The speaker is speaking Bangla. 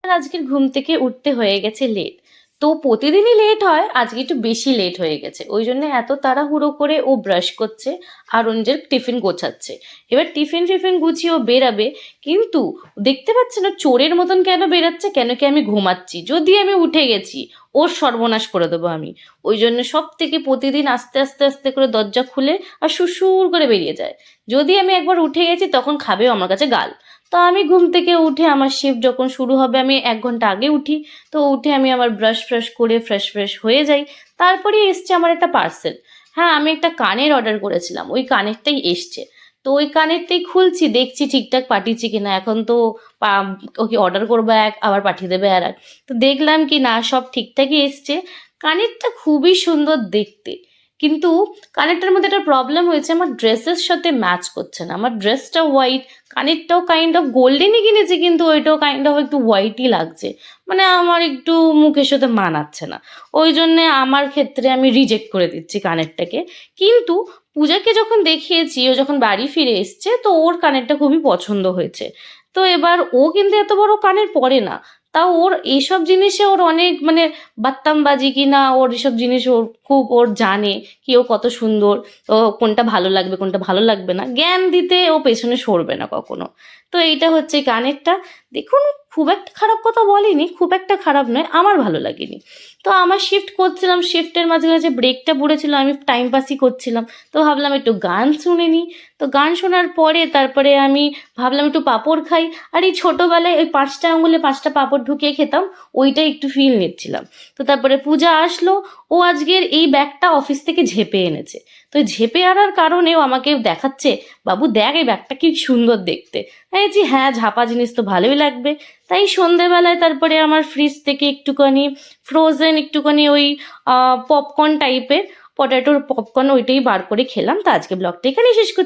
আজকের ঘুম থেকে উঠতে হয়ে গেছে লেট। তো প্রতিদিনই লেট হয়, আজকে একটু বেশি লেট হয়ে গেছে, ওই জন্য এত তাড়াহুড়ো করে ও ব্রাশ করছে আর ওর টিফিন গোছাচ্ছে। এবার টিফিন ফিফিন গুছিয়ে ও বেরাবে, কিন্তু দেখতে পাচ্ছে না চোরের মতন কেন বেরাচ্ছে, কেন কি আমি ঘুমাচ্ছি, যদি আমি উঠে গেছি ওর সর্বনাশ করে দেবো আমি। ওই জন্য সব থেকে প্রতিদিন আস্তে আস্তে আস্তে করে দরজা খুলে আর সুসুর করে বেরিয়ে যায়। যদি আমি একবার উঠে গেছি তখন খাবেও আমার কাছে গাল। তো আমি ঘুম থেকে উঠে আমার শিফট যখন শুরু হবে, আমি 1 ঘন্টা আগে উঠি। তো উঠে আমি আমার ব্রাশ ফ্রাশ করে ফ্রেশ ফ্রেশ হয়ে যাই। তারপরে এসছে আমার একটা পার্সেল। হ্যাঁ, আমি একটা কানের অর্ডার করেছিলাম, ওই কানেরটাই এসছে। তো ওই কানেরটাই খুলছি, দেখছি ঠিকঠাক পাঠিয়েছি কিনা। এখন তো ওকে অর্ডার করবো এক, আবার পাঠিয়ে দেবে আর এক। তো দেখলাম কি না, সব ঠিকঠাকই এসছে। কানেরটা খুবই সুন্দর দেখতে, কিন্তু কানেরটার মধ্যে একটা প্রবলেম হয়েছে, আমার ড্রেসের সাথে ম্যাচ করছে না। আমার ড্রেসটা হোয়াইট, কানেরটাও কাইন্ড অফ গোল্ডেনই কিনেছি, কিন্তু ওইটাও কাইন্ড অফ একটু হোয়াইটই লাগছে। মানে আমার একটু মুখের সাথে মানাচ্ছে না। ওই জন্যে আমার ক্ষেত্রে আমি রিজেক্ট করে দিচ্ছি কানেরটাকে। কিন্তু পূজাকে যখন দেখিয়েছি, ও যখন বাড়ি ফিরে এসছে, তো ওর কানেরটা খুবই পছন্দ হয়েছে। তো এবার ও কিন্তু এত বড় কানের পরে না, তাও ওর এইসব জিনিসে ওর অনেক মানে বাত্তামবাজি কি না, ওর এসব জিনিস ওর খুব ওর জানে কি ও কত সুন্দর, ও কোনটা ভালো লাগবে কোনটা ভালো লাগবে না, জ্ঞান দিতে ও পেছনে সরবে না কখনো। তো এইটা হচ্ছে কানেরটা। দেখুন, খুব একটা খারাপ কথা বলিনি, খুব একটা খারাপ নয়, আমার ভালো লাগেনি। তো আমার শিফট করছিলাম, শিফটের মাঝে মাঝে ব্রেকটা পড়েছিল, আমি টাইম পাসই করছিলাম। তো ভাবলাম একটু গান শুনে নিই। তো গান শোনার পরে তারপরে আমি ভাবলাম একটু পাঁপড় খাই। আর এই ছোটোবেলায় ওই 5টা আঙুলে 5টা পাঁপড় ঢুকিয়ে খেতাম, ওইটাই একটু ফিল নিচ্ছিলাম। তো তারপরে পূজা আসলো, ও আজকের এই ব্যাগটা অফিস থেকে ঝেপে এনেছে। তো ঝেপে আনার কারণে ও আমাকে দেখাচ্ছে, বাবু দেখ এই ব্যাগটা কি সুন্দর দেখতে। এই যে হ্যাঁ, ঝাপা জিনিস তো ভালোই লাগবে। তাই সন্ধেবেলায় তারপরে আমার ফ্রিজ থেকে একটুখানি ফ্রোজেন, একটুখানি ওই পপকর্ন টাইপের, পটেটোর পপকর্ন, ওইটাই বার করে খেলাম। তা আজকে ব্লগটা এখানেই শেষ করছি।